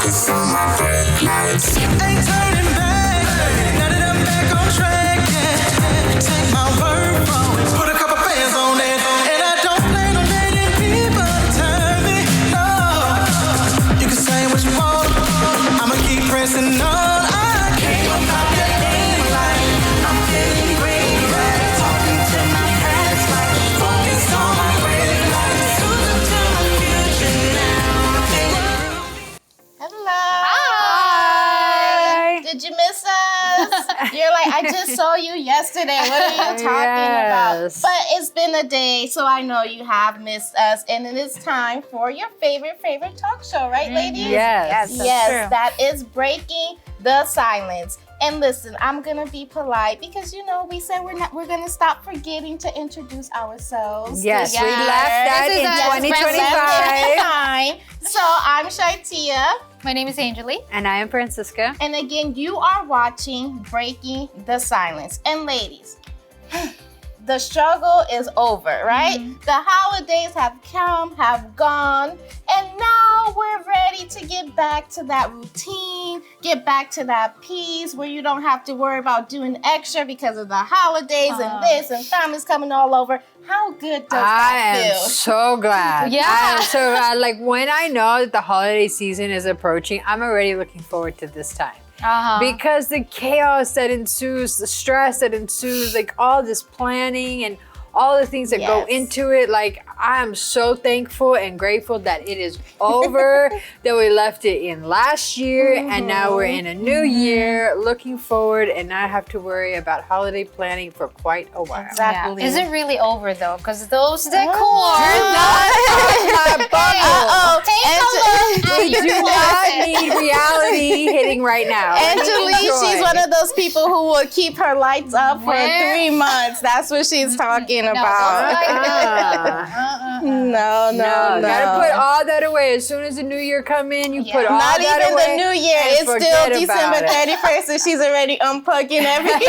Ain't turning back. Now that I'm back on track, yeah. Take my word from it. Put a couple fans on it. And I don't plan on letting people turn me. No. You can say what you want. I'ma keep pressing on. I came up out that game like I'm getting green right. Talking to my past like focus on my red light. Cruising to my future now. Hello. Hi. Did you miss us? You're like, I just saw you yesterday. What are you talking about? Yes. But it's been a day, so I know you have missed us. And it is time for your favorite talk show, right, ladies? Yes. Yes, that is Breaking the Silence. And listen, I'm gonna be polite because we said we're gonna stop forgetting to introduce ourselves. Yes, we together. left that This is in us. 2025. So I'm ShyTia. My name is Angeli. And I am Francisca. And again, you are watching Breaking the Silence. And ladies, the struggle is over, right? The holidays have come, have gone, and now we're ready to get back to that routine, get back to that peace where you don't have to worry about doing extra because of the holidays and this and family's coming all over. How good does that I am feel? so glad. Yeah. I am so glad. Like when I know that the holiday season is approaching, I'm already looking forward to this time. Because the chaos that ensues, the stress that ensues, like all this planning and all the things that go into it, like I am so thankful and grateful that it is over, that we left it in last year and now we're in a new year, looking forward and not have to worry about holiday planning for quite a while. Exactly. Is it really over though? Because those decor. We do not need reality hitting right now. Angeli, she's one of those people who will keep her lights up for 3 months. That's what she's talking about. No. Gotta put all that away. As soon as the new year come in, you put all Not that even away. the new year. and It's still forget December about it. 31st and she's already unplugging everything.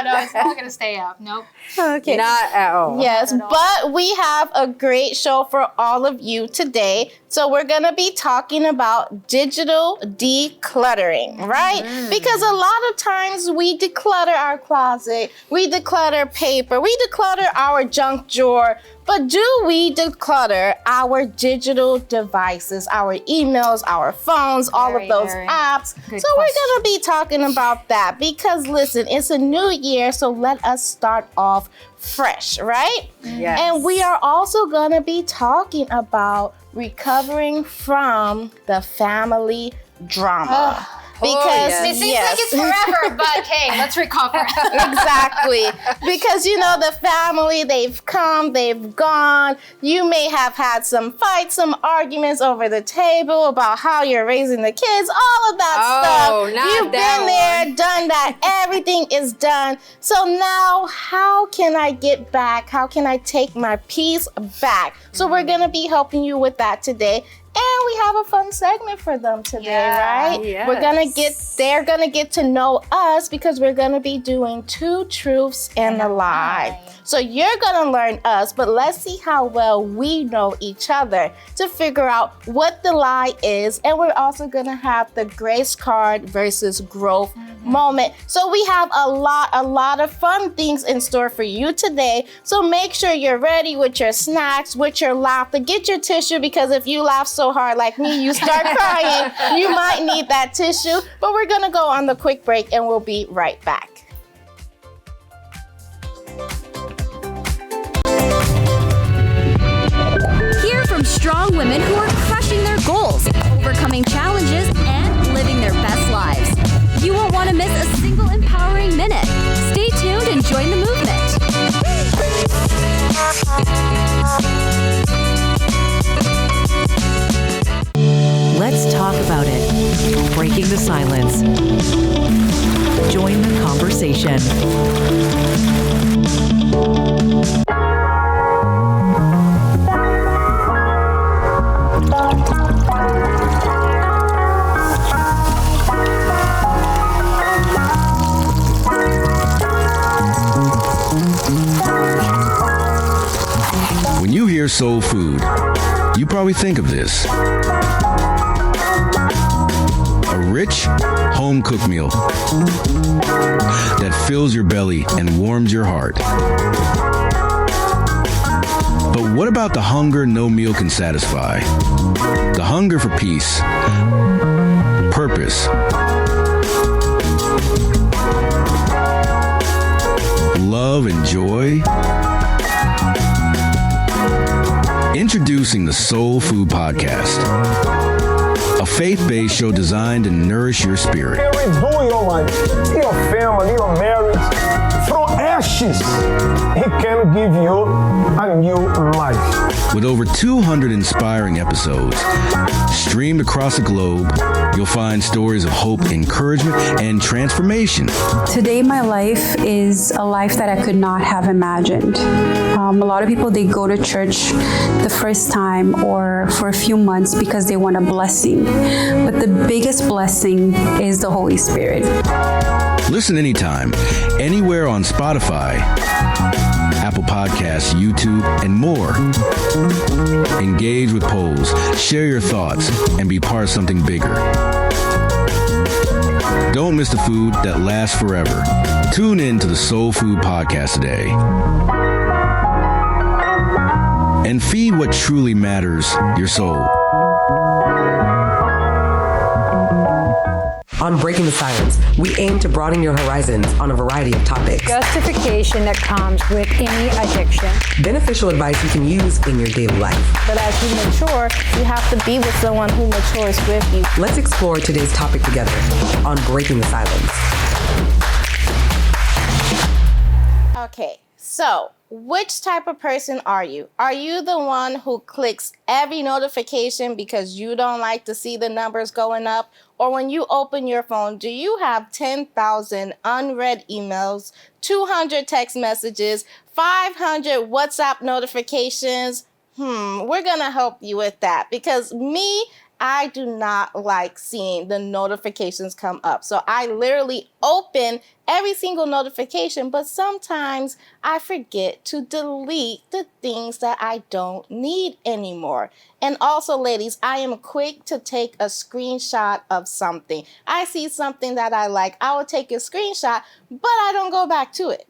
No. It's not gonna stay up. Nope. Okay. Not at all. Yes, but we have a great show for all of you today. So we're going to be talking about digital decluttering, right? Because a lot of times we declutter our closet, we declutter paper, we declutter our junk drawer, but do we declutter our digital devices, our emails, our phones, all of those apps? So we're going to be talking about that because listen, it's a new year, so let us start off fresh, right? Yes. And we are also going to be talking about recovering from the family drama. Because It seems like it's forever, but hey, let's recover. Exactly. Because the family, they've come, they've gone. You may have had some fights, some arguments over the table about how you're raising the kids, all of that stuff. You've been there, done that. Everything is done. So now, how can I get back? How can I take my peace back? So we're going to be helping you with that today. And we have a fun segment for them today, right? Yes. They're gonna get to know us because we're gonna be doing 2 truths and a lie. So you're gonna learn us, but let's see how well we know each other to figure out what the lie is. And we're also gonna have the grace card versus growth moment. So we have a lot of fun things in store for you today. So make sure you're ready with your snacks, with your laughter. Get your tissue because if you laugh so hard like me, you start crying, you might need that tissue. But we're gonna go on the quick break and we'll be right back. Hear from strong women who are crushing their goals, overcoming challenges, and living their best lives. You won't want to miss a single empowering minute. Stay tuned and join the movement. Let's talk about it. Breaking the silence. Join the conversation. When you hear soul food, you probably think of this. rich, home-cooked meal that fills your belly and warms your heart. But what about the hunger no meal can satisfy? The hunger for peace, purpose, love and joy? Introducing the Soul Food Podcast, a faith-based show designed to nourish your spirit. Redo your life, your family, your marriage. From ashes, He can give you a new life. With over 200 inspiring episodes streamed across the globe, you'll find stories of hope, encouragement, and transformation. Today, my life is a life that I could not have imagined. A lot of people, they go to church the first time or for a few months because they want a blessing. But the biggest blessing is the Holy Spirit. Listen anytime, anywhere on Spotify, Apple Podcasts, YouTube, and more. Engage with polls, share your thoughts, and be part of something bigger. Don't miss the food that lasts forever. Tune in to the Soul Food Podcast today. And feed what truly matters, your soul. On Breaking the Silence, we aim to broaden your horizons on a variety of topics. Justification that comes with any addiction. Beneficial advice you can use in your daily life. But as you mature, you have to be with someone who matures with you. Let's explore today's topic together on Breaking the Silence. Okay, so which type of person are you? Are you the one who clicks every notification because you don't like to see the numbers going up? Or when you open your phone, do you have 10,000 unread emails, 200 text messages, 500 WhatsApp notifications? We're going to help you with that because I do not like seeing the notifications come up. So I literally open every single notification, but sometimes I forget to delete the things that I don't need anymore. And also, ladies, I am quick to take a screenshot of something. I see something that I like, I will take a screenshot, but I don't go back to it.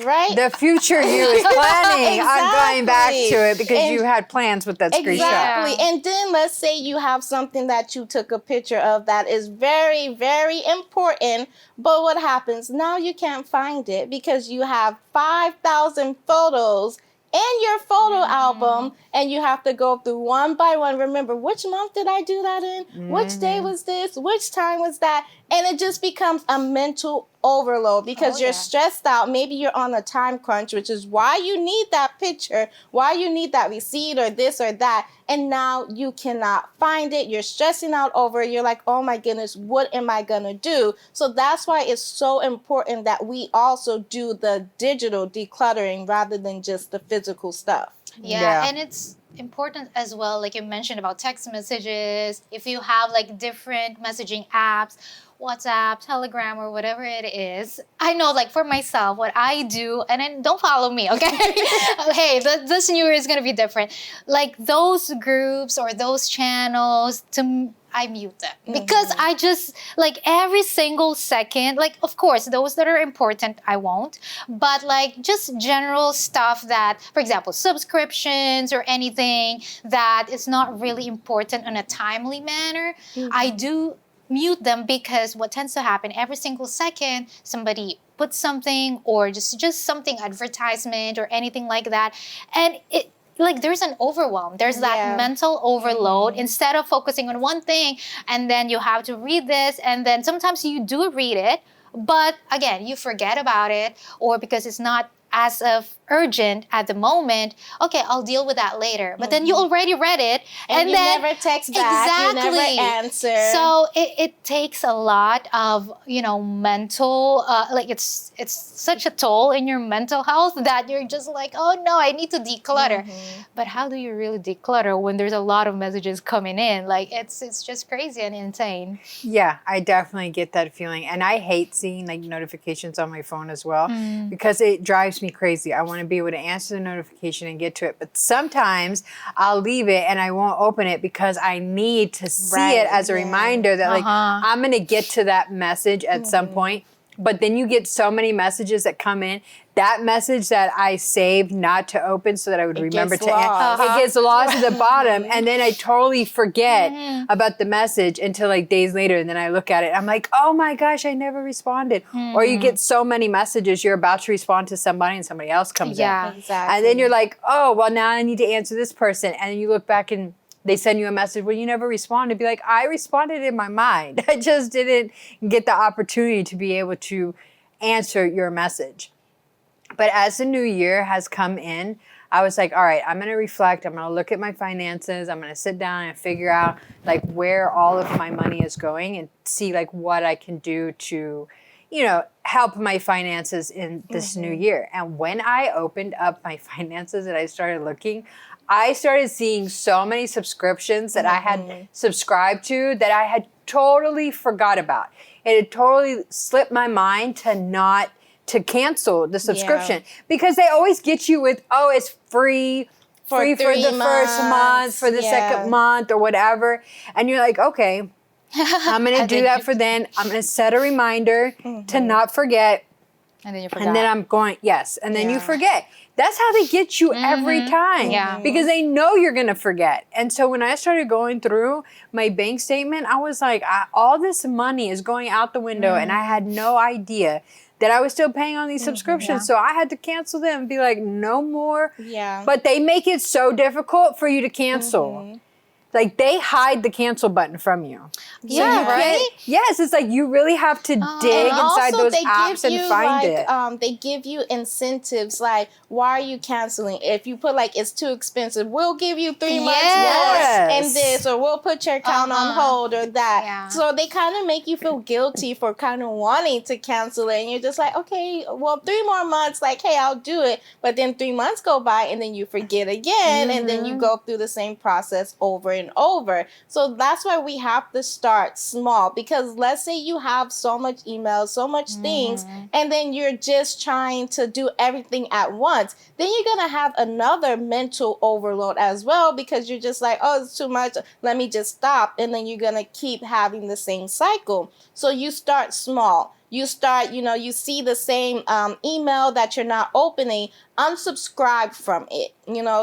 Right? The future you is planning on going back to it because you had plans with that screenshot. Exactly. And then let's say you have something that you took a picture of that is very, very important, but what happens? Now you can't find it because you have 5,000 photos in your photo album and you have to go through one by one. Remember, which month did I do that in? Which day was this? Which time was that? And it just becomes a mental overload because you're stressed out. Maybe you're on a time crunch, which is why you need that picture, why you need that receipt or this or that. And now you cannot find it. You're stressing out over it. You're like, oh my goodness, what am I going to do? So that's why it's so important that we also do the digital decluttering rather than just the physical stuff. Yeah, and it's important as well, like you mentioned about text messages. If you have like different messaging apps, WhatsApp, Telegram, or whatever it is. I know, like for myself, what I do, and then don't follow me, okay? Hey, this new year is gonna be different. Like those groups or those channels, I mute them because I just like every single second, like of course those that are important I won't, but like just general stuff that, for example, subscriptions or anything that is not really important in a timely manner, I do mute them because what tends to happen every single second, somebody puts something or just something, advertisement or anything like that, and it like there's an overwhelm. There's that mental overload instead of focusing on one thing and then you have to read this and then sometimes you do read it, but again, you forget about it or because it's not as of urgent at the moment, okay, I'll deal with that later. But then you already read it. And you then, never text back, you never answer. So it takes a lot of, mental, like it's such a toll in your mental health that you're just like, oh no, I need to declutter. But how do you really declutter when there's a lot of messages coming in? Like it's just crazy and insane. Yeah, I definitely get that feeling. And I hate seeing like notifications on my phone as well because it drives me crazy. I want want to be able to answer the notification and get to it. But sometimes I'll leave it and I won't open it because I need to see it as a reminder that like I'm going to get to that message at some point. But then you get so many messages that come in. That message that I saved not to open so that I would remember to answer, it gets lost at the bottom. And then I totally forget about the message until like days later. And then I look at it. I'm like, oh my gosh, I never responded. Or you get so many messages, you're about to respond to somebody and somebody else comes in. Exactly. And then you're like, oh, well, now I need to answer this person. And then you look back and they send you a message where you never responded. Be like, I responded in my mind. I just didn't get the opportunity to be able to answer your message. But as the new year has come in, I was like, all right, I'm going to reflect. I'm going to look at my finances. I'm going to sit down and figure out like where all of my money is going and see like what I can do to, you know, help my finances in this new year. And when I opened up my finances and I started looking, I started seeing so many subscriptions that I had subscribed to that I had totally forgot about. It had totally slipped my mind to cancel the subscription because they always get you with, oh, it's free for the first month, for the second month or whatever. And you're like, okay, I'm going to do that for then. I'm going to set a reminder to not forget. And then you forget. And then I'm going, yes. And then you forget. That's how they get you every time. Yeah. Because they know you're going to forget. And so when I started going through my bank statement, I was like, all this money is going out the window. And I had no idea that I was still paying on these subscriptions. So I had to cancel them and be like, no more. Yeah. But they make it so difficult for you to cancel. Like they hide the cancel button from you. Yeah, right? Yes, it's like you really have to dig inside those apps and find it. They give you incentives like, why are you canceling? If you put like, it's too expensive, we'll give you 3 months more and this, or we'll put your account on hold or that. Yeah. So they kind of make you feel guilty for kind of wanting to cancel it. And you're just like, okay, well, 3 more months, like, hey, I'll do it. But then 3 months go by and then you forget again. And then you go through the same process over and over. So that's why we have to start small, because let's say you have so much emails, so much things, and then you're just trying to do everything at once. Then you're going to have another mental overload as well, because you're just like, oh, it's too much. Let me just stop. And then you're going to keep having the same cycle. So you start small. You start, you see the same email that you're not opening, unsubscribe from it,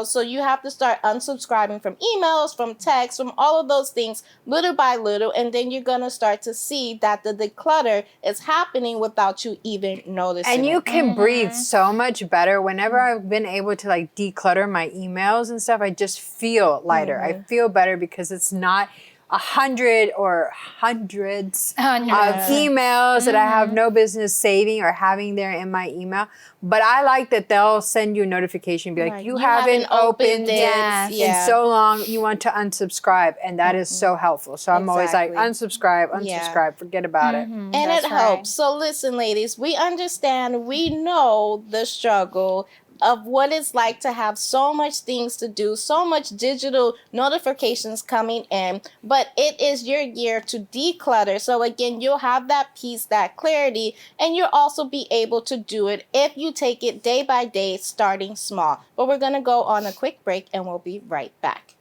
so you have to start unsubscribing from emails, from texts, from all of those things, little by little, and then you're going to start to see that the declutter is happening without you even noticing. And you can breathe so much better. Whenever I've been able to like declutter my emails and stuff, I just feel lighter. I feel better because it's not 100 or hundreds of emails that I have no business saving or having there in my email. But I like that they'll send you a notification, be like, you haven't opened it in so long, you want to unsubscribe. And that is so helpful. So I'm always like, unsubscribe, forget about it. And it helps. So listen, ladies, we understand, we know the struggle of what it's like to have so much things to do, so much digital notifications coming in, but it is your year to declutter. So again, you'll have that peace, that clarity, and you'll also be able to do it if you take it day by day, starting small. But we're going to go on a quick break and we'll be right back.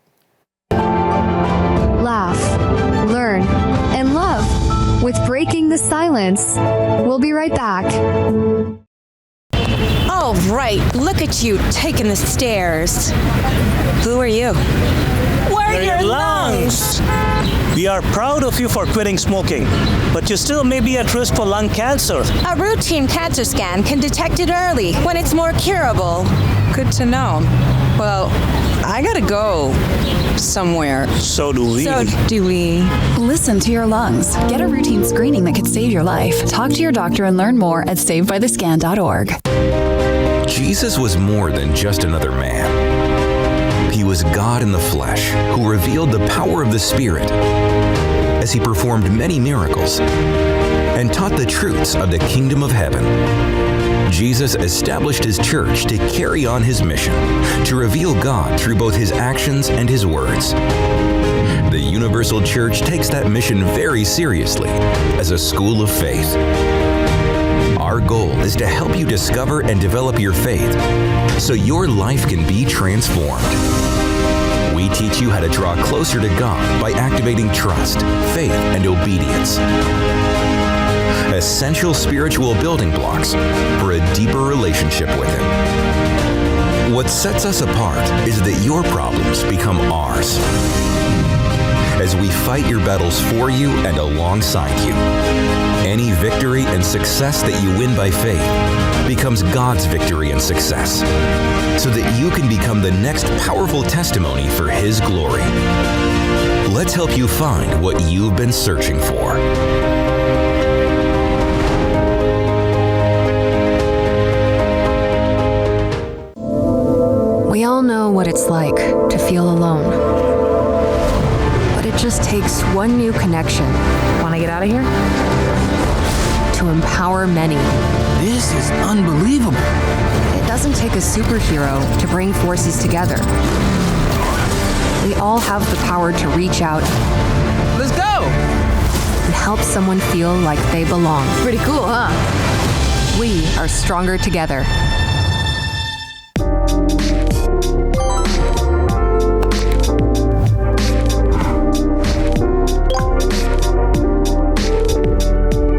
Laugh, learn, and love with Breaking the Silence. We'll be right back. All right, look at you taking the stairs. Who are you? We're your lungs. We are proud of you for quitting smoking, but you still may be at risk for lung cancer. A routine cancer scan can detect it early when it's more curable. Good to know. Well, I gotta go somewhere. So do we. Listen to your lungs. Get a routine screening that could save your life. Talk to your doctor and learn more at savedbythescan.org. Jesus was more than just another man. He was God in the flesh who revealed the power of the Spirit as he performed many miracles and taught the truths of the kingdom of heaven. Jesus established his church to carry on his mission, to reveal God through both his actions and his words. The Universal Church takes that mission very seriously as a school of faith. Our goal is to help you discover and develop your faith so your life can be transformed. We teach you how to draw closer to God by activating trust, faith, and obedience. Essential spiritual building blocks for a deeper relationship with Him. What sets us apart is that your problems become ours. As we fight your battles for you and alongside you, any victory and success that you win by faith becomes God's victory and success, so that you can become the next powerful testimony for His glory. Let's help you find what you've been searching for. We all know what it's like to feel alone. But it just takes one new connection. Want to get out of here? To empower many. This is unbelievable. It doesn't take a superhero to bring forces together. We all have the power to reach out. Let's go! And help someone feel like they belong. Pretty cool, huh? We are stronger together.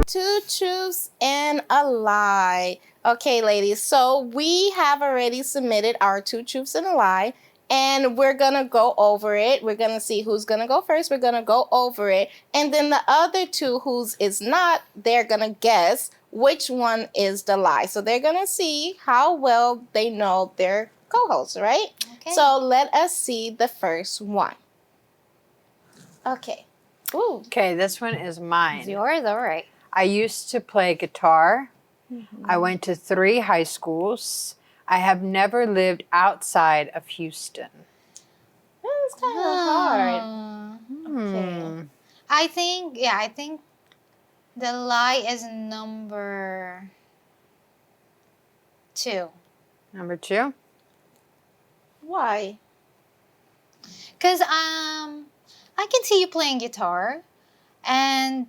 Two truths and a lie. Okay, ladies, so we have already submitted our two truths and a lie, and we're gonna go over it. We're gonna see who's gonna go first. We're gonna go over it, and then the other two whose is not, they're gonna guess which one is the lie. So they're gonna see how well they know their co-hosts, right? Okay. So let us see the first one. Okay. Ooh. Okay, this one is mine. It's yours? All right. I used to play guitar. I went to 3 high schools. I have never lived outside of Houston. That's kind of hard. Okay. I think the lie is number 2. Number 2? Why? Because I can see you playing guitar, and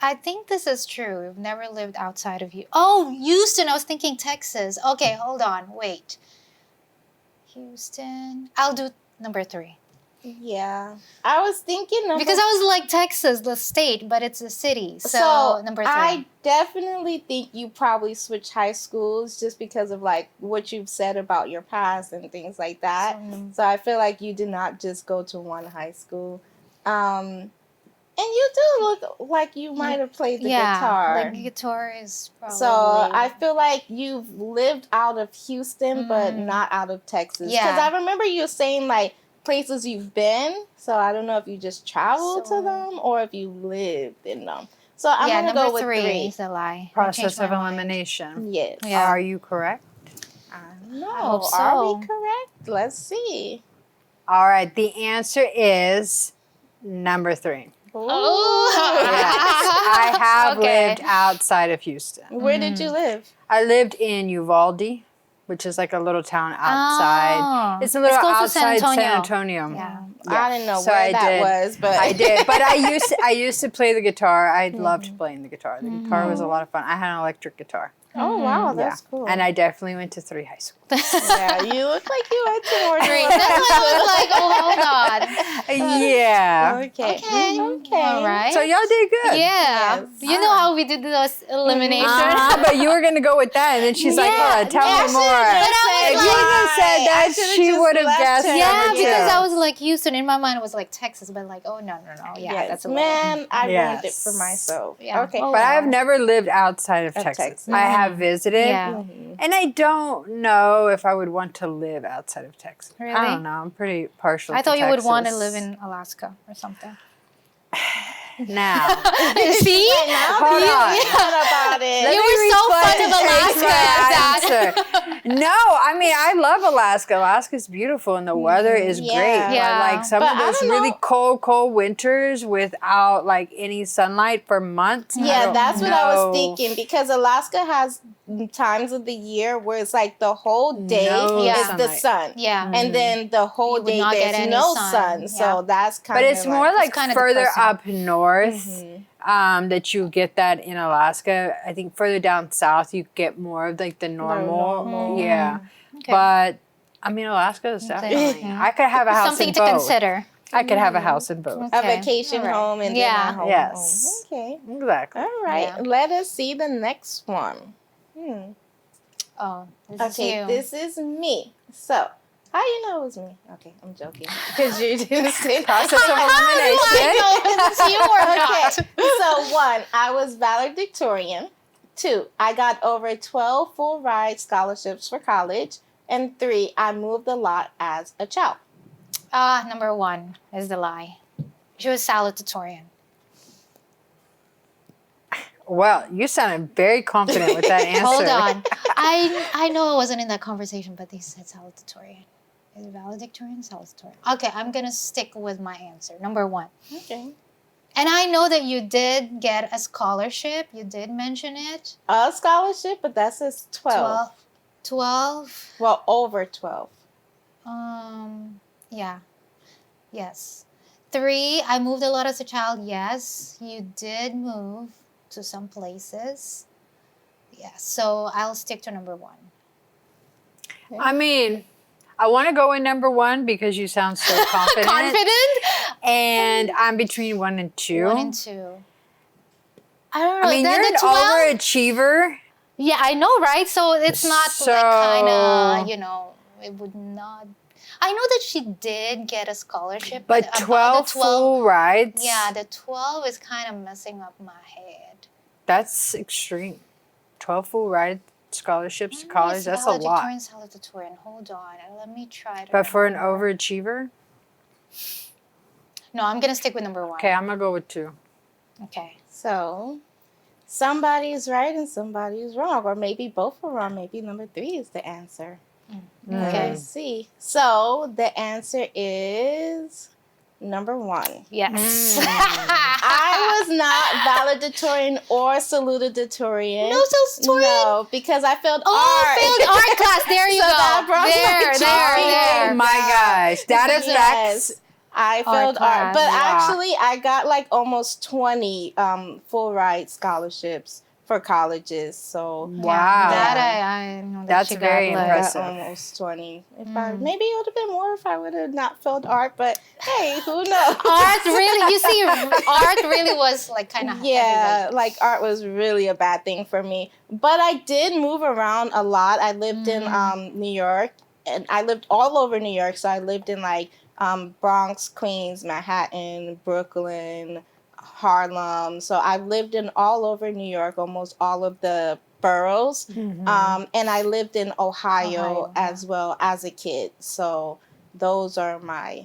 I think this is true. We've never lived outside of you. Oh, Houston. I was thinking Texas. Okay, hold on. Wait. Houston. I'll do number 3. Yeah. I was thinking because I was like Texas, the state, but it's a city. So number 3. I definitely think you probably switched high schools just because of like what you've said about your past and things like that. So I feel like you did not just go to one high school. And you do look like you might have played the guitar. Like guitar is probably. So I feel like you've lived out of Houston, but not out of Texas. Because I remember you saying like places you've been. So I don't know if you just traveled to them or if you lived in them. So I'm going to go with 3. Is a lie. Process of elimination. Yes. Yeah. Are you correct? No. I hope so. Are we correct? Let's see. All right. The answer is number 3. Oh. Yes, I have lived outside of Houston. Where did you live? I lived in Uvalde, which is like a little town outside. It's a little outside San Antonio. Yeah. I didn't know So where I that did. was, but I did. But I used to play the guitar. I loved playing the guitar. The guitar was a lot of fun. I had an electric guitar. Oh wow, that's cool. And I definitely went to 3 high schools. Yeah, you look like you went to more than 3. one. That's why I was like, oh, hold on. Yeah. Okay. Okay. All right. So y'all did good. Yeah. Yes. You know how we did those eliminations? But you were going to go with that. And then she's like, hold on, tell me more. If you even said that, she would have guessed. Yeah, number 2. because I was like Houston. In my mind, it was like Texas, but like, oh, no. Yeah, Yes. that's a Man, I ruined it Yes. for myself. Yeah. Okay. But I have never lived outside of Texas. I have visited. Yeah. And I don't know if I would want to live outside of Texas. Really? I don't know. I'm pretty partial I to thought you would want to Texas. live in Alaska or something. Now. See? Hold on. What about it? You were so fond of Alaska. No, I mean, I love Alaska. Alaska's beautiful and the weather is great. Yeah. But like some But of I those don't really know. cold winters without like any sunlight for months. Yeah, that's what I was thinking because Alaska has times of the year where it's like the whole day No is the sunlight. sun. Yeah. And then the whole would day not get there's any no sun. sun. Yeah. So that's kind But of it's more like kind of further depressing. up north. that you get that in Alaska. I think further down south you get more of like the normal. Yeah. Okay. But I mean, Alaska is definitely. I could have a house Something in to both. consider. I could have a house in both. A vacation home and then a home. Yes. Okay. Exactly. All right. Yeah. Let us see the next one. Oh, this is Okay, you. this is me. So, how you know it was me? Okay, I'm joking. Because you didn't say Process of elimination. I know if it's you or not. So, 1, I was valedictorian. 2, I got over 12 full ride scholarships for college. And 3, I moved a lot as a child. Number 1 is the lie. She was salutatorian. Well, you sounded very confident with that answer. Hold on. I know I wasn't in that conversation, but they said salutatorian. Is it valedictorian? Salutatorian. Okay, I'm going to stick with my answer. Number 1. Okay. And I know that you did get a scholarship. You did mention it. A scholarship, but that says 12. 12? Well, over 12. Yeah. Yes. 3, I moved a lot as a child. Yes, you did move to some places. Yeah, so I'll stick to number 1. I mean, I want to go with number 1 because you sound so confident. And I'm between 1 and 2. 1 and 2. I don't know. I mean, then you're an the 12 overachiever. Yeah, I know, right? So it's not like kind of, it would not. I know that she did get a scholarship. But 12 full rides? Yeah, the 12 is kind of messing up my head. That's extreme. 12 full ride scholarships to college, that's a lot. Salutatorian. Hold on. Let me try to But for an overachiever? No, I'm going to stick with number 1. Okay, I'm going to go with 2. Okay. So, somebody's right and somebody's wrong. Or maybe both are wrong. Maybe number 3 is the answer. Okay. Let's see. So, the answer is number 1. Yes. I was not valedictorian or salutatorian. No salutatorian? No, because I failed art. Oh, failed art class. There you So go. that brought my There. Oh my gosh. That affects... I failed art. But Wow. actually, I got like almost 20 full ride scholarships for colleges. So Wow. That I know that That's she got very like- impressive. almost 20. Maybe it would have been more if I would have not filled art, but hey, who knows? Art really, you see, art really was like kind of Yeah, like art was really a bad thing for me. But I did move around a lot. I lived in New York, and I lived all over New York. So I lived in like Bronx, Queens, Manhattan, Brooklyn, Harlem. So I lived in all over New York, almost all of the boroughs. And I lived in Ohio as well as a kid. So those are my,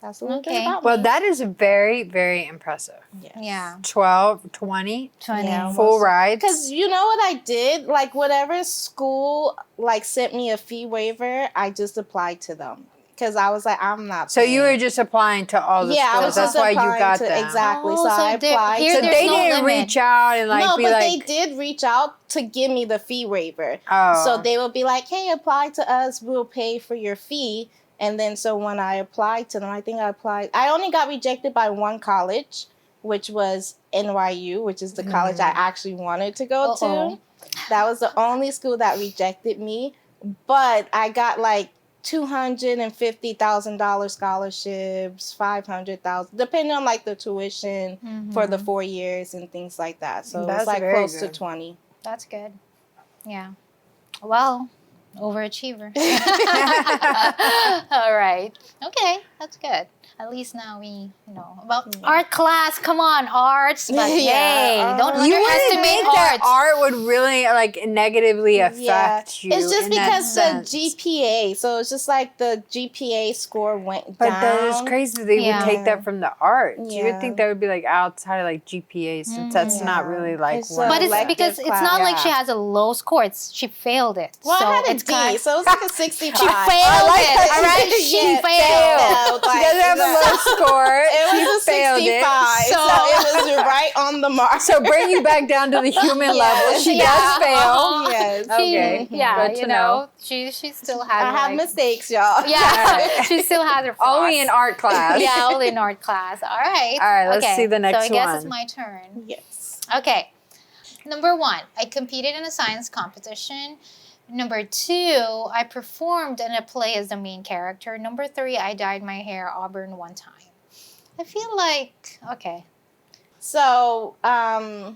that's a little bit about Well, me. that is very, very impressive. Yeah. 12, 20, 20. full rides. Because you know what I did? Like whatever school like sent me a fee waiver, I just applied to them. Because I was like, I'm not So you were just applying to all the I schools. was That's just why you applying got to, them. Exactly. Oh, so I so there- applied. here So to they no didn't limit. reach out and like no, be but like, they did reach out to give me the fee waiver. Oh. So they would be like, hey, apply to us. We'll pay for your fee. And then so when I applied to them, I only got rejected by one college, which was NYU, which is the college I actually wanted to go to. That was the only school that rejected me. But I got like $250,000 scholarships, $500,000, depending on like the tuition for the 4 years and things like that. So That's it's like very close good. to 20. That's good. Yeah. Well, overachiever. All right. Okay, that's good. At least now we know about art class. Come on, arts. But hey, don't you wouldn't underestimate think that arts. art would really like negatively affect you. It's just in that because the sense. GPA. So it's just like the GPA score went But down. that is crazy. They would take that from the art. You would Yeah. think that would be like outside of like GPA, since that's not really like It's one. But it's elective because it's class. not like she has a low score. She failed it. Well, so I had a it's D, kind so it was like a 65. She failed it. All right, she Yeah, failed. failed. She doesn't have a low score. It was She a failed 65, it. so it was right right on the mark. So bring you back down to the human level. She does fail. Yes. Okay. Yeah, Good to know. She still has. I have mistakes, y'all. Yeah, she still has her flaws. Only in art class. Yeah, only in art class. All right. All right, let's see the next So I guess one. it's my turn. Yes. Okay. Number 1, I competed in a science competition. Number 2, I performed in a play as the main character. Number 3, I dyed my hair auburn one time. I feel like, okay. So, I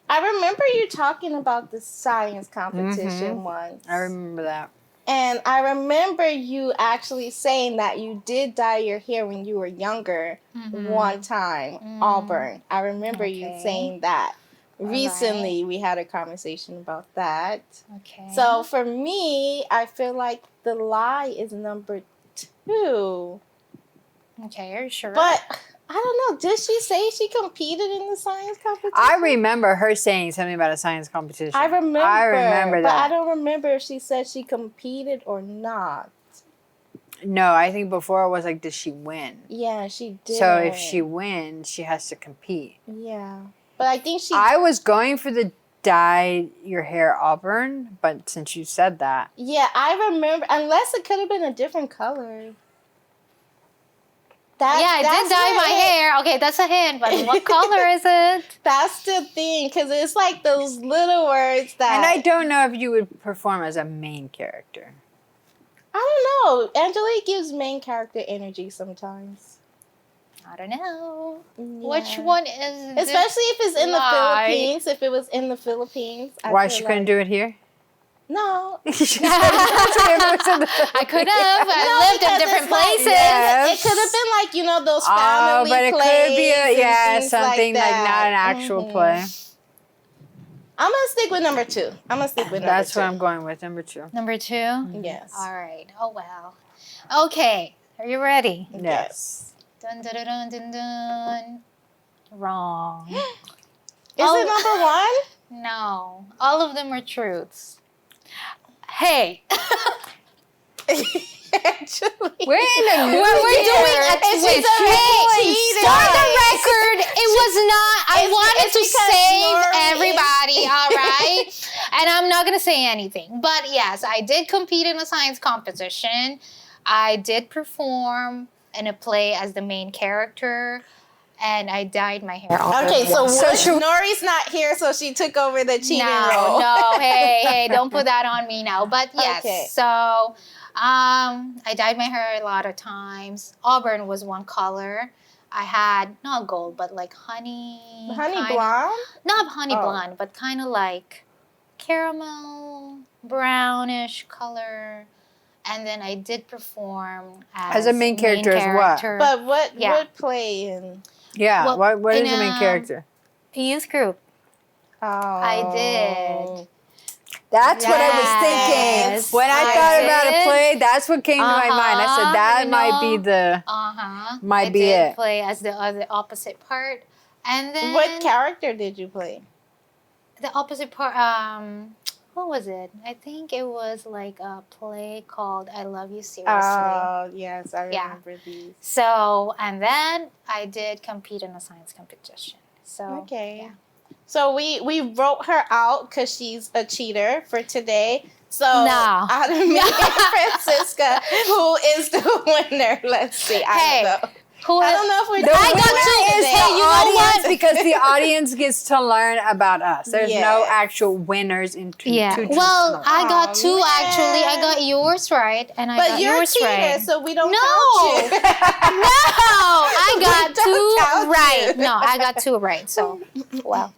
remember you talking about the science competition once. I remember that. And I remember you actually saying that you did dye your hair when you were younger one time, auburn. I remember you saying that. Recently, we had a conversation about that. Okay. So for me, I feel like the lie is number 2. Okay, are you sure? But I don't know. Did she say she competed in the science competition? I remember her saying something about a science competition. I remember that. But I don't remember if she said she competed or not. No, I think before it was like, did she win? Yeah, she did. So if she wins, she has to compete. Yeah. But I think I was going for the dye your hair auburn, but since you said that. Yeah, I remember. Unless it could have been a different color. I did dye my hair. Okay, that's a hint, but what color is it? That's the thing, because it's like those little words that... And I don't know if you would perform as a main character. I don't know. Angeli gives main character energy sometimes. I don't know. Yeah. Which one is Especially if it's in the Philippines. If it was in the Philippines. Why she couldn't do it here? No. I could have. I lived in different places. It could have been like, those family but it plays could be something like that. not an actual play. I'm gonna stick with number 2. That's what I'm going with, number 2. Number 2? Yes. All right. Oh, well. Okay. Are you ready? Yes. Dun, dun, dun, dun, dun, dun. Wrong. Is it number 1? No. All of them are truths. Hey. Actually, we're in a new we're doing a twist. For the record, it was not. I wanted to save everybody, all right? And I'm not going to say anything. But yes, I did compete in a science competition. I did perform in a play as the main character. And I dyed my hair. Okay, so Nori's not here, so she took over the cheating role. No, hey, don't put that on me now. But yes, Okay. So I dyed my hair a lot of times. Auburn was one color. I had not gold, but like honey. Blonde? Not honey blonde, but kind of like caramel, brownish color. And then I did perform as a main character as what? But what play in? Yeah, Well, what is in the main character? A youth group. Oh. I did. That's what I was thinking. When I thought about a play, that's what came to my mind. I said that might be the might be I did it. play as the opposite part. And then What character did you play? the opposite part what was it? I think it was like a play called I Love You Seriously. Oh, yes, I remember these. So, and then I did compete in a science competition. So, Okay. yeah. So we wrote her out because she's a cheater for today. So No. out of me and Francisca, who is the winner? Let's see. I don't know. I don't know if we're The doing winner is today. the audience because the audience gets to learn about us. There's no actual winners in two. Yeah. Well, I got 2 actually. I got yours right, and I got But you're a yours cheater, right. so we don't No. count you. No, I got don't 2 count right. you. No, I got 2 right. So, well.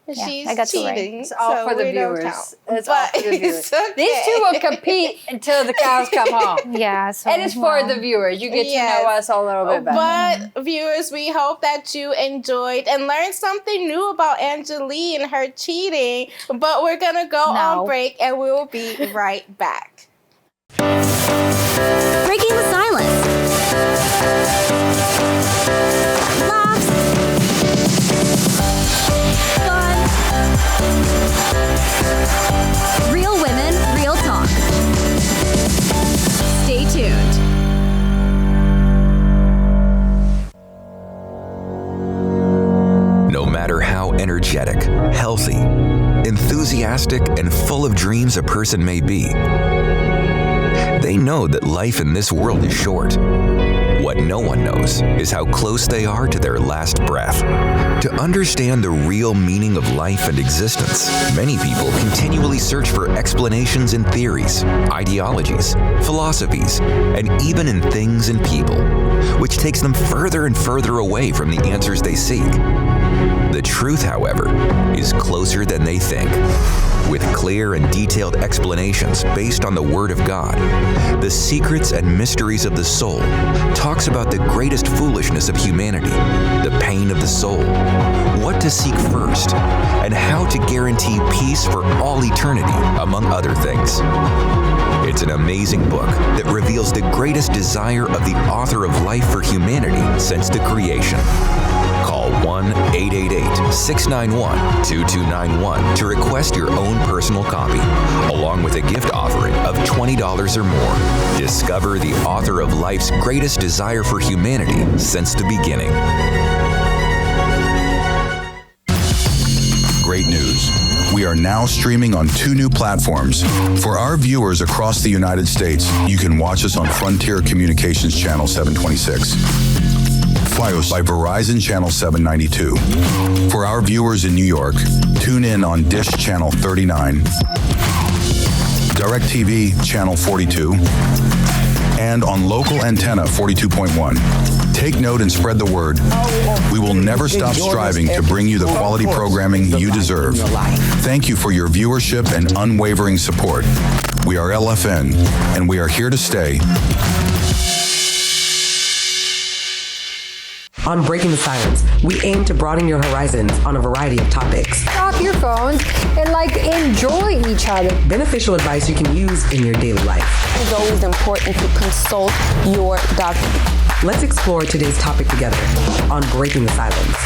Yeah, She's I got 2 right. cheating. It's all so for the we don't viewers. count. It's all But for the viewers. it's okay. These 2 will compete until the cows come home. Yeah. So, And it's for the viewers. You get to know us a little bit better. But viewers, we hope that you enjoyed and learned something new about Angeli and her cheating. But we're gonna go on break and we will be right back. Breaking the silence. Laughs. Fun. Real women, real talk. Stay tuned. No matter energetic, healthy, enthusiastic, and full of dreams a person may be, they know that life in this world is short. What no one knows is how close they are to their last breath. To understand the real meaning of life and existence, many people continually search for explanations in theories, ideologies, philosophies, and even in things and people, which takes them further and further away from the answers they seek. The truth, however, is closer than they think. With clear and detailed explanations based on the Word of God, The Secrets and Mysteries of the Soul talks about the greatest foolishness of humanity, the pain of the soul, what to seek first, and how to guarantee peace for all eternity, among other things. It's an amazing book that reveals the greatest desire of the author of life for humanity since the creation. Call 1-888-691-2291 to request your own personal copy, along with a gift offering of $20 or more. Discover the author of life's greatest desire for humanity since the beginning. Great news. We are now streaming on 2 new platforms. For our viewers across the United States, you can watch us on Frontier Communications Channel 726. Fios by Verizon Channel 792. For our viewers in New York, tune in on Dish Channel 39, DirecTV Channel 42, and on local antenna 42.1. Take note and spread the word. We will never stop striving to bring you the quality programming you deserve. Thank you for your viewership and unwavering support. We are LFN, and we are here to stay. On Breaking the Silence, we aim to broaden your horizons on a variety of topics. Off your phones and enjoy each other. Beneficial advice you can use in your daily life. It's always important to consult your doctor. Let's explore today's topic together on Breaking the Silence.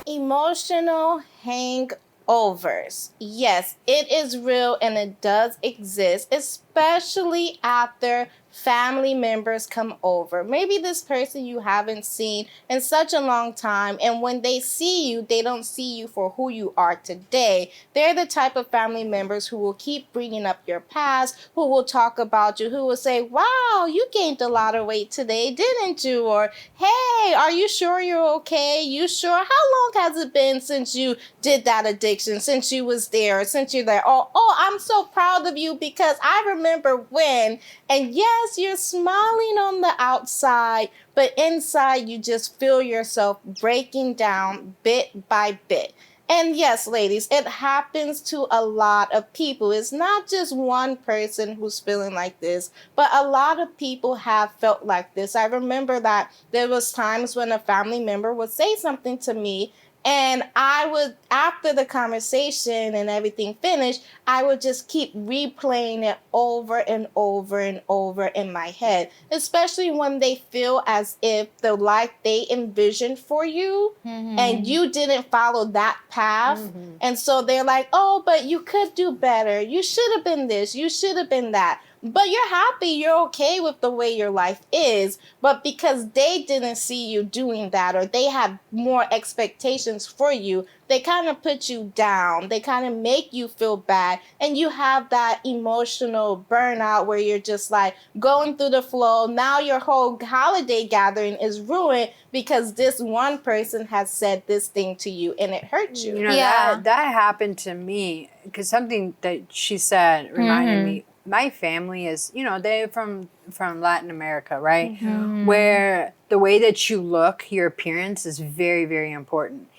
Emotional hangovers. Yes, it is real and it does exist, especially after family members come over. Maybe this person you haven't seen in such a long time, and when they see you, they don't see you for who you are today. They're the type of family members who will keep bringing up your past, who will talk about you, who will say, wow, you gained a lot of weight today, didn't you? Or, hey, are you sure you're okay? You sure? How long has it been since you did that addiction, since you was there, since you're there? Oh, I'm so proud of you because I remember when. And yes, you're smiling on the outside, but inside you just feel yourself breaking down bit by bit. And yes, ladies, it happens to a lot of people. It's not just one person who's feeling like this, but a lot of people have felt like this. I remember that there was times when a family member would say something to me, and I would, after the conversation and everything finished, I would just keep replaying it over and over and over in my head, especially when they feel as if the life they envisioned for you and you didn't follow that path. And so they're like, oh, but you could do better. You should have been this. You should have been that. But you're happy, you're okay with the way your life is, but because they didn't see you doing that, or they had more expectations for you, they kind of put you down. They kind of make you feel bad, and you have that emotional burnout where you're just like going through the flow. Now your whole holiday gathering is ruined because this one person has said this thing to you, and it hurt you. You know, that happened to me, because something that she said reminded me. My family is, they're from Latin America, right? Where the way that you look, your appearance is very, very important.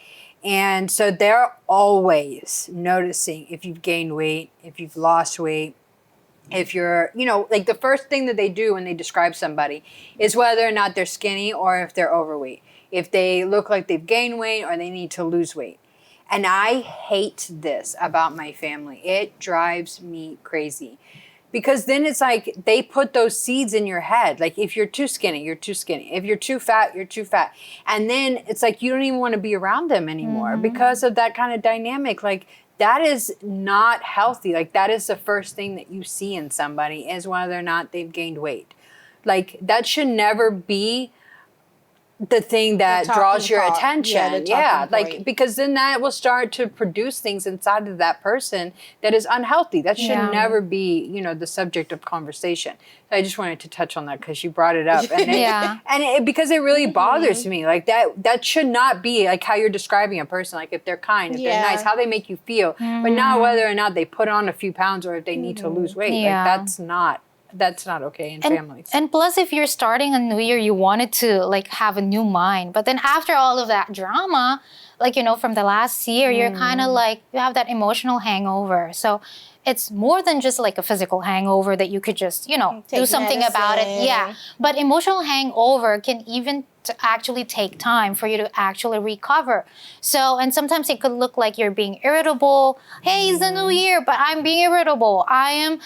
And so they're always noticing if you've gained weight, if you've lost weight, if you're, the first thing that they do when they describe somebody is whether or not they're skinny or if they're overweight. If they look like they've gained weight or they need to lose weight. And I hate this about my family. It drives me crazy. Because then it's like they put those seeds in your head. Like if you're too skinny, you're too skinny. If you're too fat, you're too fat. And then it's like you don't even want to be around them anymore because of that kind of dynamic. Like that is not healthy. Like that is the first thing that you see in somebody is whether or not they've gained weight. Like that should never be the thing that draws your talking attention. point. Because then that will start to produce things inside of that person that is unhealthy. That should never be, the subject of conversation. So I just wanted to touch on that because you brought it up. And because it really bothers me. Like that should not be like how you're describing a person. Like if they're kind, if they're nice, how they make you feel, but not whether or not they put on a few pounds or if they need to lose weight. Like that's not okay in families. And plus, if you're starting a new year, you wanted to like have a new mind. But then after all of that drama, like, from the last year, you're kind of like, you have that emotional hangover. So it's more than just like a physical hangover that you could just, do something about it. Yeah. But emotional hangover can even actually take time for you to actually recover. So, and sometimes it could look like you're being irritable. Hey, it's the new year, but I'm being irritable. I am,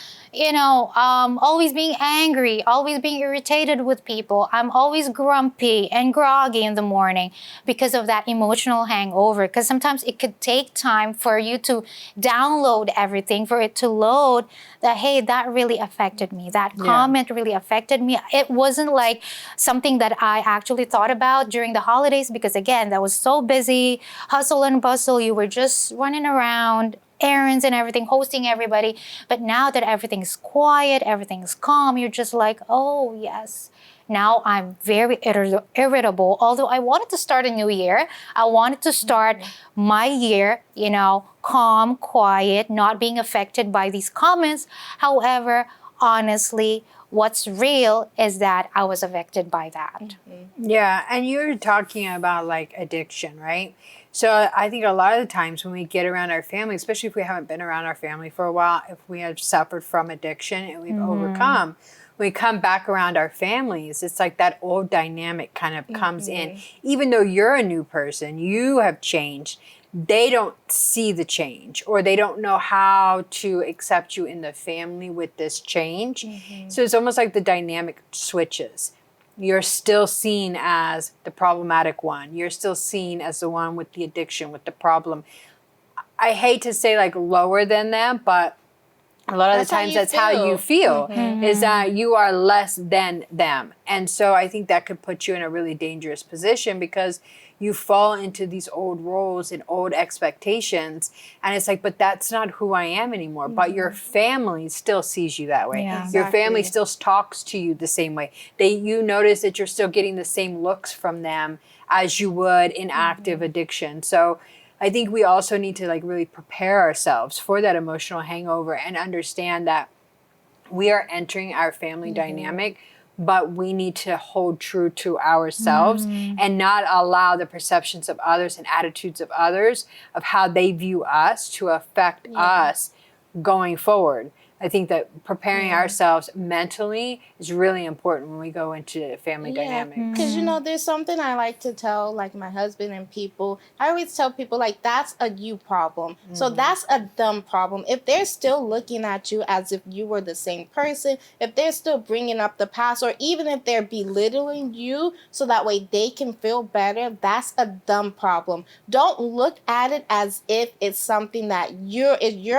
always being angry, always being irritated with people. I'm always grumpy and groggy in the morning because of that emotional hangover. Because sometimes it could take time for you to download everything, for it to load that, hey, that really affected me. That comment really affected me. It wasn't like something that I actually thought about during the holidays because, again, that was so busy, hustle and bustle. You were just running around, errands and everything, hosting everybody. But now that everything's quiet, everything's calm, you're just like, oh, yes. Now I'm very irritable. Although I wanted to start a new year, I wanted to start my year, calm, quiet, not being affected by these comments. However, honestly, what's real is that I was affected by that. Yeah, and you're talking about like addiction, right? So I think a lot of the times when we get around our family, especially if we haven't been around our family for a while, if we have suffered from addiction and we've overcome, when we come back around our families, it's like that old dynamic kind of comes in. Even though you're a new person, you have changed, they don't see the change or they don't know how to accept you in the family with this change. So it's almost like the dynamic switches. You're still seen as the problematic one. You're still seen as the one with the addiction, with the problem. I hate to say like lower than them, but a lot of the times that's how you feel, is that you are less than them. And so I think that could put you in a really dangerous position because you fall into these old roles and old expectations. And it's like, but that's not who I am anymore. But your family still sees you that way. Yeah. Your family still talks to you the same way. You notice that you're still getting the same looks from them as you would in active addiction. So I think we also need to like really prepare ourselves for that emotional hangover and understand that we are entering our family dynamic, but we need to hold true to ourselves and not allow the perceptions of others and attitudes of others of how they view us to affect us going forward. I think that preparing ourselves mentally is really important when we go into family dynamics. Because, there's something I like to tell, like, my husband and people. I always tell people, like, that's a you problem. So that's a them problem. If they're still looking at you as if you were the same person, if they're still bringing up the past, or even if they're belittling you so that way they can feel better, that's a them problem. Don't look at it as if it's something that you're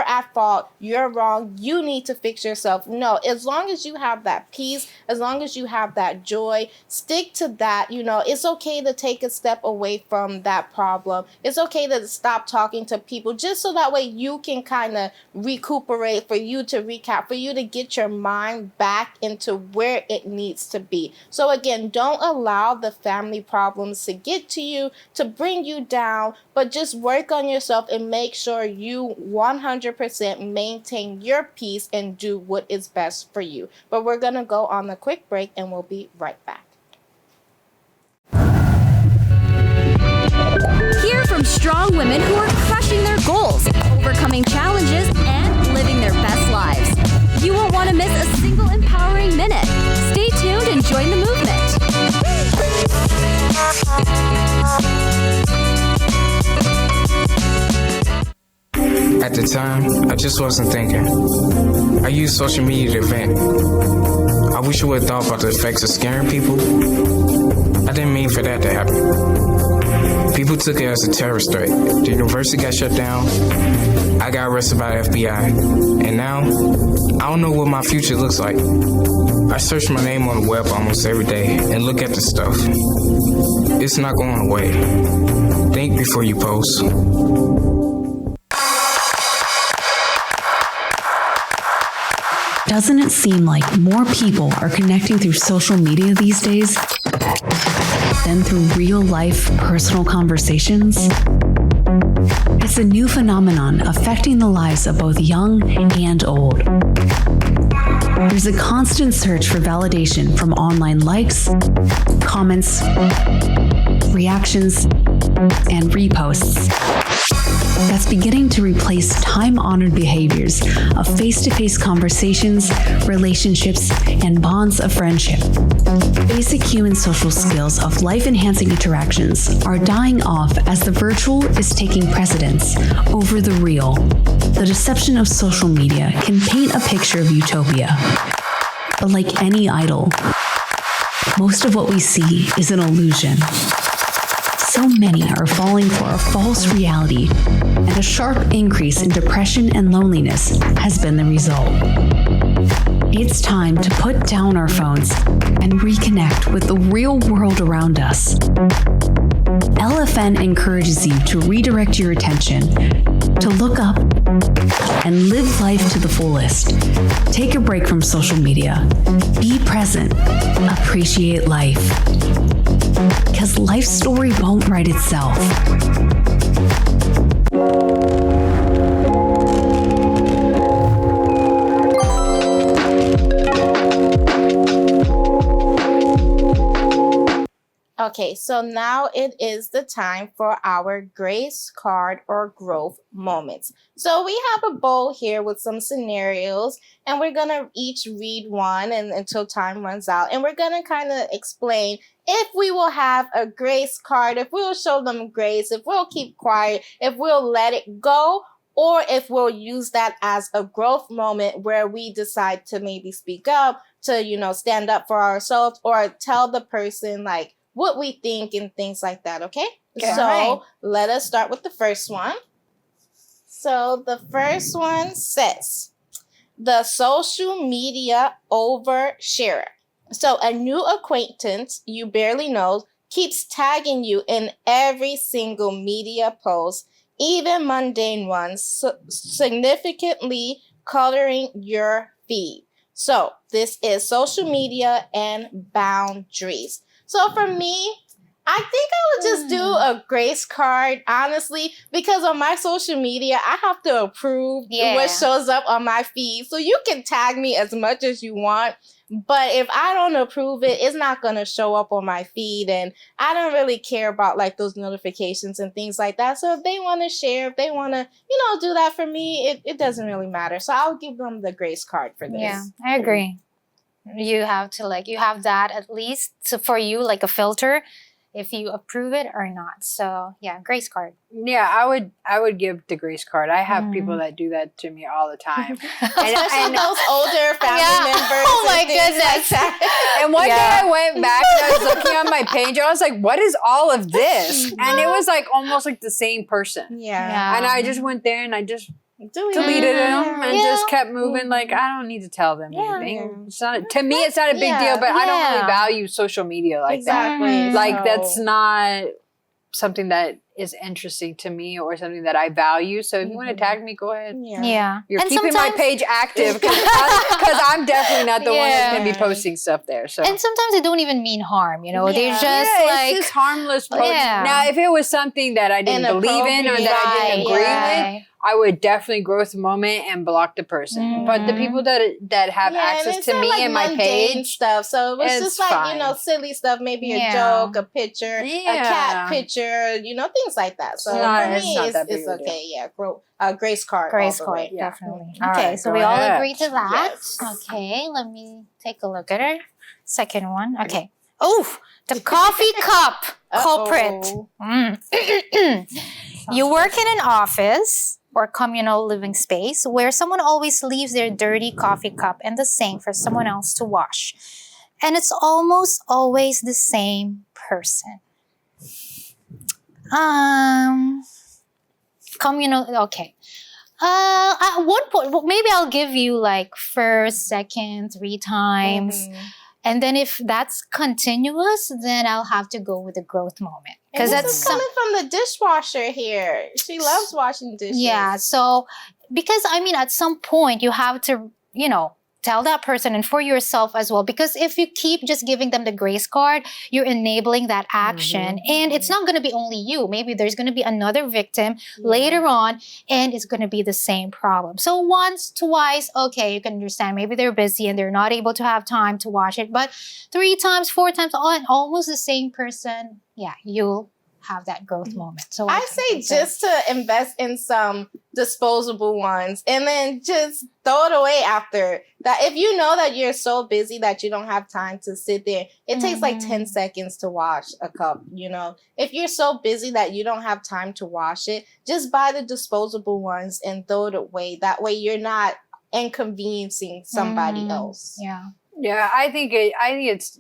at fault, you're wrong, you need to fix yourself. No, as long as you have that peace, as long as you have that joy, stick to that. It's okay to take a step away from that problem. It's okay to stop talking to people just so that way you can kind of recuperate, for you to recap, for you to get your mind back into where it needs to be. So again, don't allow the family problems to get to you, to bring you down, but just work on yourself and make sure you 100% maintain your peace and do what is best for you. But we're going to go on a quick break and we'll be right back. Hear from strong women who are crushing their goals, overcoming challenges, and living their best lives. You won't want to miss a single empowering minute. Stay tuned and join the movement. At the time, I just wasn't thinking. I used social media to vent. I wish I would have thought about the effects of scaring people. I didn't mean for that to happen. People took it as a terrorist threat. The university got shut down. I got arrested by the FBI. And now, I don't know what my future looks like. I search my name on the web almost every day and look at the stuff. it's not going away. Think before you post. Doesn't it seem like more people are connecting through social media these days than through real-life personal conversations? It's a new phenomenon affecting the lives of both young and old. There's a constant search for validation from online likes, comments, reactions, and reposts that's beginning to replace time-honored behaviors of face-to-face conversations, relationships, and bonds of friendship. Basic human social skills of life-enhancing interactions are dying off as the virtual is taking precedence over the real. The deception of social media can paint a picture of utopia. But like any idol, most of what we see is an illusion. So many are falling for a false reality, and a sharp increase in depression and loneliness has been the result. It's time to put down our phones and reconnect with the real world around us. LFN encourages you to redirect your attention, to look up, and live life to the fullest. Take a break from social media. Be present. Appreciate life. Because life's story won't write itself. Okay, so now it is the time for our grace card or growth moments. So we have a bowl here with some scenarios, and we're going to each read one until time runs out. And we're going to kind of explain if we will have a grace card, if we'll show them grace, if we'll keep quiet, if we'll let it go, or if we'll use that as a growth moment where we decide to maybe speak up, to, stand up for ourselves, or tell the person like what we think and things like that, okay? So let us start with the first one. So the first one says, the social media oversharer. So a new acquaintance you barely know keeps tagging you in every single media post, even mundane ones, significantly coloring your feed. So this is social media and boundaries. So for me, I think I would just do a grace card, honestly, because on my social media, I have to approve what shows up on my feed. So you can tag me as much as you want, but if I don't approve it, it's not going to show up on my feed. And I don't really care about like those notifications and things like that. So if they want to share, if they want to, do that for me, it doesn't really matter. So I'll give them the grace card for this. Yeah, I agree. You have to you have that at least for you, like a filter, if you approve it or not. So yeah, grace card. Yeah, I would give the grace card. I have people that do that to me all the time. Especially those older family members. Oh my goodness. And one day I went back and I was looking on my page. I was like, what is all of this? And it was like almost like the same person. Yeah. And I just went there and I just deleted them and just kept moving. Like, I don't need to tell them anything. It's not, to me, it's not a big deal, but I don't really value social media like that. Like, that's not something that is interesting to me or something that I value. So if you want to tag me, go ahead. Yeah. You're keeping my page active because I'm definitely not the one that's going to be posting stuff there. So. And sometimes they don't even mean harm, They're just it's just harmless post. Now, if it was something that I didn't believe in or that I didn't agree with, I would definitely growth moment and block the person. But the people that have access to me and my page stuff, so it was just like fine. Silly stuff, maybe a joke, a picture, a cat picture, things like that. So for me, it's okay. Yeah, grace card. Grace card, definitely. All Okay, right, so go we all ahead. agree to that. Yes. Okay, let me take a look at it. Second one. Okay. Oh, the coffee cup culprit. You work in an office or communal living space where someone always leaves their dirty coffee cup in the sink for someone else to wash. And it's almost always the same person. Okay. At one point, maybe I'll give you like first, second, 3 times. And then if that's continuous, then I'll have to go with the growth moment. Because that's coming from the dishwasher here. She loves washing dishes. Yeah. So, because I mean, at some point you have to, tell that person and for yourself as well. Because if you keep just giving them the grace card, you're enabling that action. And it's not going to be only you. Maybe there's going to be another victim later on, and it's going to be the same problem. So once, twice, okay, you can understand. Maybe they're busy and they're not able to have time to wash it. But 3 times, 4 times, almost the same person, you'll have that growth moment. So I say just to invest in some disposable ones and then just throw it away after that. If you know that you're so busy that you don't have time to sit there, it takes like 10 seconds to wash a cup, If you're so busy that you don't have time to wash it, just buy the disposable ones and throw it away. That way you're not inconveniencing somebody else. Yeah, I think it's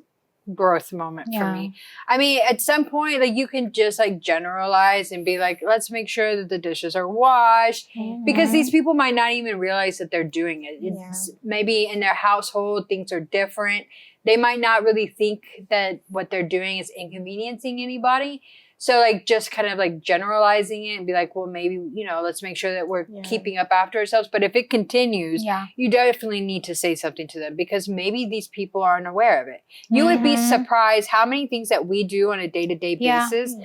growth moment for me. I mean, at some point, like you can just like generalize and be like, let's make sure that the dishes are washed, because these people might not even realize that they're doing it. It's maybe in their household, things are different. They might not really think that what they're doing is inconveniencing anybody. So like just kind of like generalizing it and be like, well, maybe, let's make sure that we're keeping up after ourselves. But if it continues, you definitely need to say something to them, because maybe these people aren't aware of it. You would be surprised how many things that we do on a day-to-day basis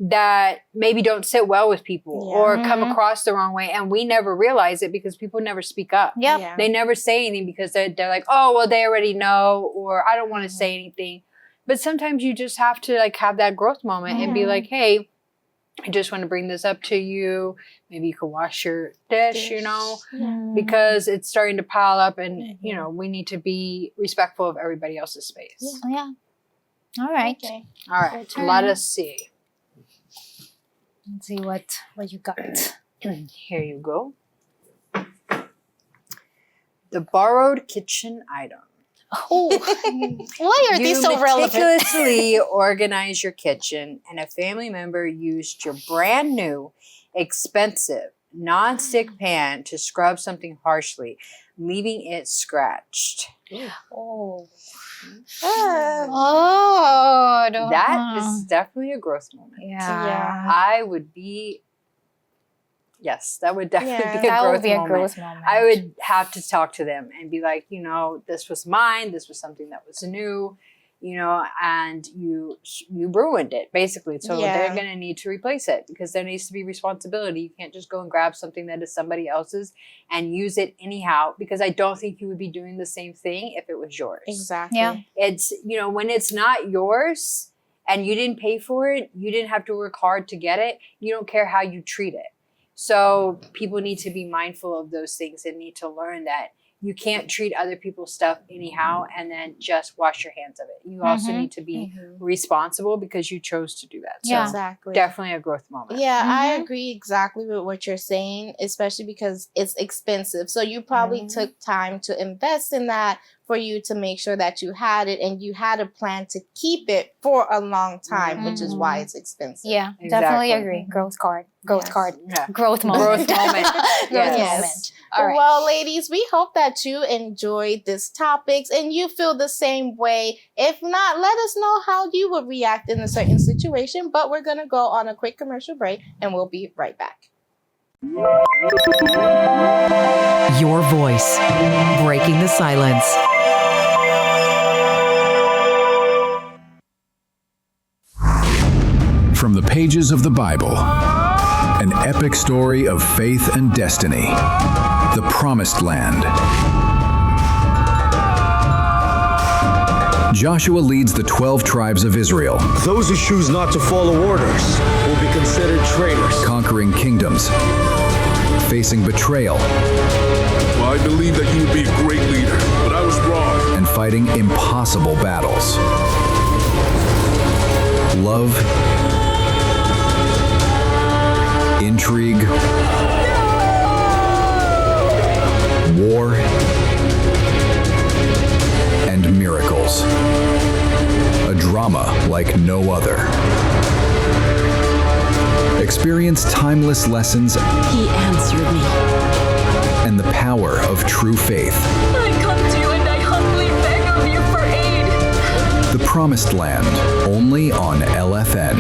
that maybe don't sit well with people or come across the wrong way. And we never realize it because people never speak up. They never say anything because they're like, oh, well, they already know, or I don't want to say anything. But sometimes you just have to like have that growth moment and be like, hey, I just want to bring this up to you. Maybe you can wash your dish, because it's starting to pile up and, we need to be respectful of everybody else's space. All right. Okay. All right. Let us see. Let's see what you got. Here you go. The borrowed kitchen item. Oh, why are these so relevant? You meticulously organize your kitchen, and a family member used your brand new, expensive, non-stick pan to scrub something harshly, leaving it scratched. Oh. That is definitely a growth moment. I would be. Yes, that would definitely be a growth moment. I would have to talk to them and be like, this was mine. This was something that was new, and you ruined it, basically. So they're going to need to replace it, because there needs to be responsibility. You can't just go and grab something that is somebody else's and use it anyhow, because I don't think you would be doing the same thing if it was yours. Exactly. Yeah. It's, when it's not yours and you didn't pay for it, you didn't have to work hard to get it. You don't care how you treat it. So people need to be mindful of those things and need to learn that you can't treat other people's stuff anyhow and then just wash your hands of it. You also need to be responsible because you chose to do that. So exactly. Definitely a growth moment. Yeah, I agree exactly with what you're saying, especially because it's expensive. So you probably took time to invest in that for you to make sure that you had it, and you had a plan to keep it for a long time, which is why it's expensive. Yeah, definitely agree. Growth card. Growth moment. Growth moment. Yes. All right. Well, ladies, we hope that you enjoyed this topics and you feel the same way. If not, let us know how you would react in a certain situation. But we're going to go on a quick commercial break and we'll be right back. Your voice, breaking the silence. From the pages of the Bible, an epic story of faith and destiny, the Promised Land. Joshua leads the 12 tribes of Israel. Those who choose not to follow orders will be considered traitors. Conquering kingdoms, facing betrayal. Well, I believe that you would be a great leader, but I was wrong. And fighting impossible battles. Love, intrigue, war, and miracles. A drama like no other. Experience timeless lessons. He answered me. And the power of true faith. I come to you and I humbly beg of you for aid. Promised Land, only on LFN.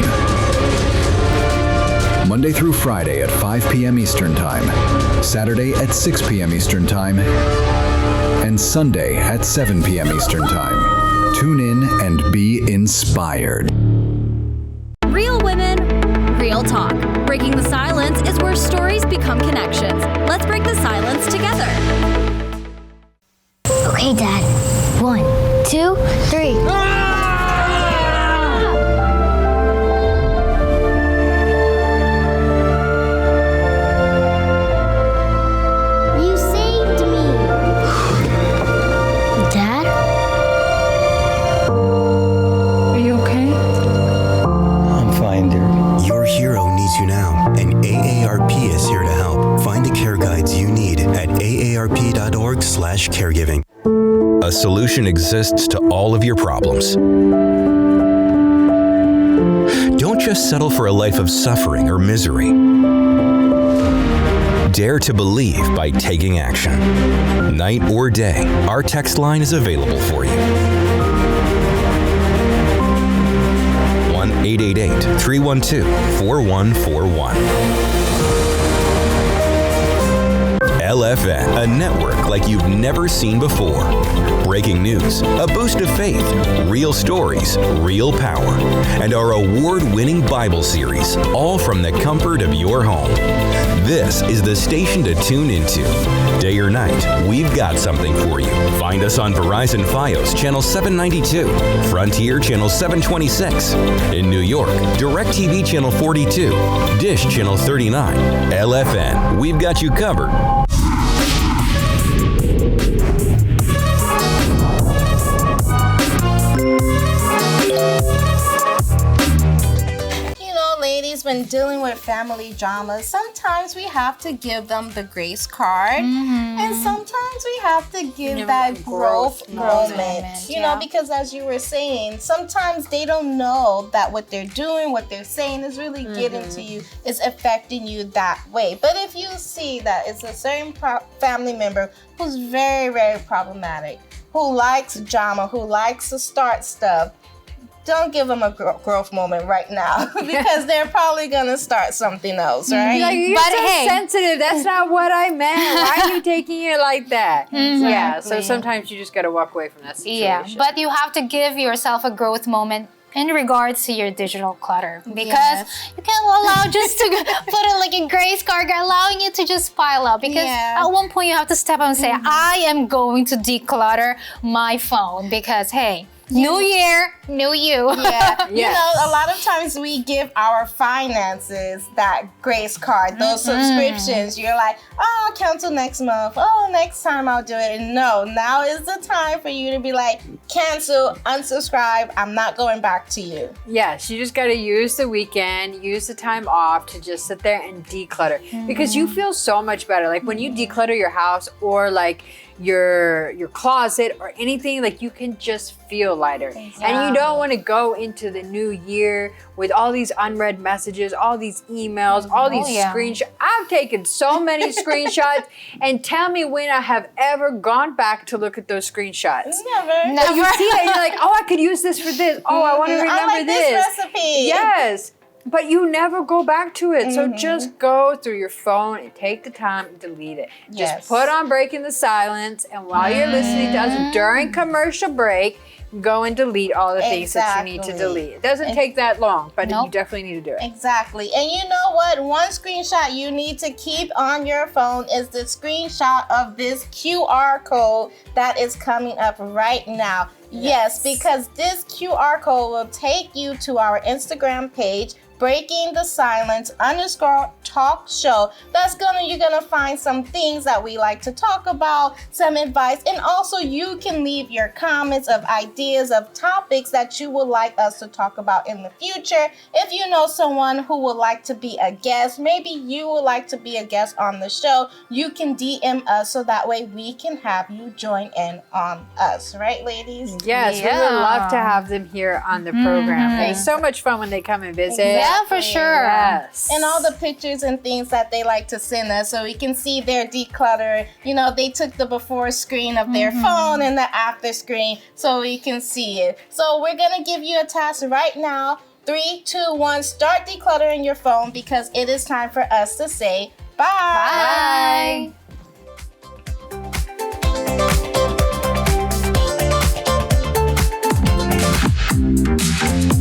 Monday through Friday at 5 p.m. Eastern Time, Saturday at 6 p.m. Eastern Time, and Sunday at 7 p.m. Eastern Time. Tune in and be inspired. Real women, real talk. Breaking the silence is where stories become connections. Let's break the silence together. Okay, Dad. 1, 2, 3. You saved me. Dad? Are you okay? I'm fine, dear. Your hero needs you now, and AARP is here to help. Find the care guides you need at aarp.org/caregiving. A solution exists to all of your problems. Don't just settle for a life of suffering or misery. Dare to believe by taking action. Night or day, our text line is available for you. 1-888-312-4141. LFN, a network like you've never seen before. Breaking news, a boost of faith, real stories, real power, and our award-winning Bible series, all from the comfort of your home. This is the station to tune into. Day or night, we've got something for you. Find us on Verizon Fios, channel 792, Frontier, channel 726. In New York, DirecTV, channel 42, Dish, channel 39. LFN, we've got you covered. When dealing with family drama, sometimes we have to give them the grace card, and sometimes we have to give that growth moment, you know, because as you were saying, sometimes they don't know that what they're doing, what they're saying is really getting to you, is affecting you that way. But if you see that it's a certain family member who's very, very problematic, who likes drama, who likes to start stuff, don't give them a growth moment right now because they're probably gonna start something else, right? Like, you're so sensitive. That's not what I meant. Why are you taking it like that? Yeah, so sometimes you just gotta walk away from that situation. Yeah, but you have to give yourself a growth moment in regards to your digital clutter, because you can't allow just to put it like a grace card, allowing it to just pile up, because at one point you have to step up and say, I am going to declutter my phone, because hey, new year, new you. Yeah, you know, a lot of times we give our finances that grace card, those subscriptions. You're like, oh, I'll cancel next month. Oh, next time I'll do it. And no, now is the time for you to be like, cancel, unsubscribe. I'm not going back to you. Yes, you just got to use the weekend, use the time off to just sit there and declutter, because you feel so much better. Like when you declutter your house or like your closet or anything, like you can just feel lighter. And you don't want to go into the new year with all these unread messages, all these emails, all these screenshots. I've taken so many screenshots, and tell me when I have ever gone back to look at those screenshots. Never. So you see it and you're like, oh, I could use this for this. Oh, I want to remember I like this recipe. Yes. But you never go back to it. So just go through your phone and take the time and delete it. Just put on Breaking the Silence, and while you're listening to us during commercial break, go and delete all the things that you need to delete. It doesn't take that long, but you definitely need to do it. Exactly. And you know what? One screenshot you need to keep on your phone is the screenshot of this QR code that is coming up right now. Yes, because this QR code will take you to our Instagram page, Breaking the Silence _talk show. You're gonna find some things that we like to talk about, some advice, and also you can leave your comments of ideas of topics that you would like us to talk about in the future. If you know someone who would like to be a guest, maybe you would like to be a guest on the show, you can DM us so that way we can have you join in on us, right, ladies? Yes, we would love to have them here on the program. It's so much fun when they come and visit. Yeah, for sure. Yes. And all the pictures and things that they like to send us so we can see their declutter. You know, they took the before screen of their phone and the after screen so we can see it. So we're going to give you a task right now. 3, 2, 1, start decluttering your phone because it is time for us to say bye. Bye.